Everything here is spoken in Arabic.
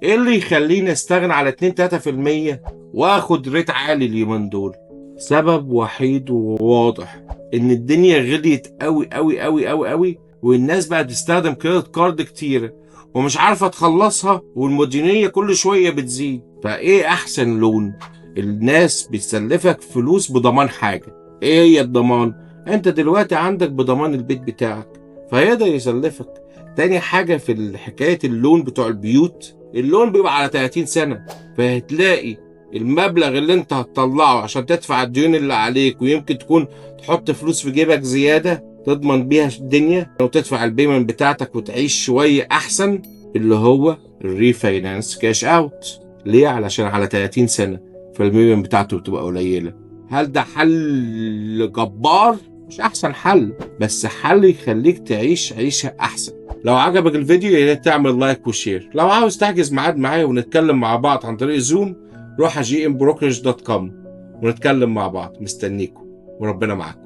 ايه اللي يخليني استغنى على 2-3% واخد ريت عالي اليومين دول؟ سبب وحيد وواضح، ان الدنيا غليت قوي قوي قوي قوي قوي، والناس بقت تستخدم كريدت كارد كتير ومش عارفة تخلصها، والمديونية كل شوية بتزيد. فايه احسن لون؟ الناس بتسلفك فلوس بضمان حاجة. ايه هي الضمان؟ انت دلوقتي عندك بضمان البيت بتاعك، فيقدر يسلفك. تاني حاجة في حكاية اللون بتوع البيوت، اللون بيبقى على 30 سنة، فهتلاقي المبلغ اللي انت هتطلعه عشان تدفع الديون اللي عليك، ويمكن تكون تحط فلوس في جيبك زيادة تضمن بيها الدنيا وتدفع البيمن بتاعتك وتعيش شوية أحسن، اللي هو الريفاينانس كاش اوت. ليه؟ علشان على 30 سنة، فالبيمن بتاعته بتبقى قليلة. هل ده حل جبار؟ مش أحسن حل، بس حل يخليك تعيش عيشة أحسن. لو عجبك الفيديو يا ريت تعمل لايك وشير. لو عاوز تحجز ميعاد معايا ونتكلم مع بعض عن طريق زوم، روح gmbrokerage.com ونتكلم مع بعض. مستنيكم وربنا معاكم.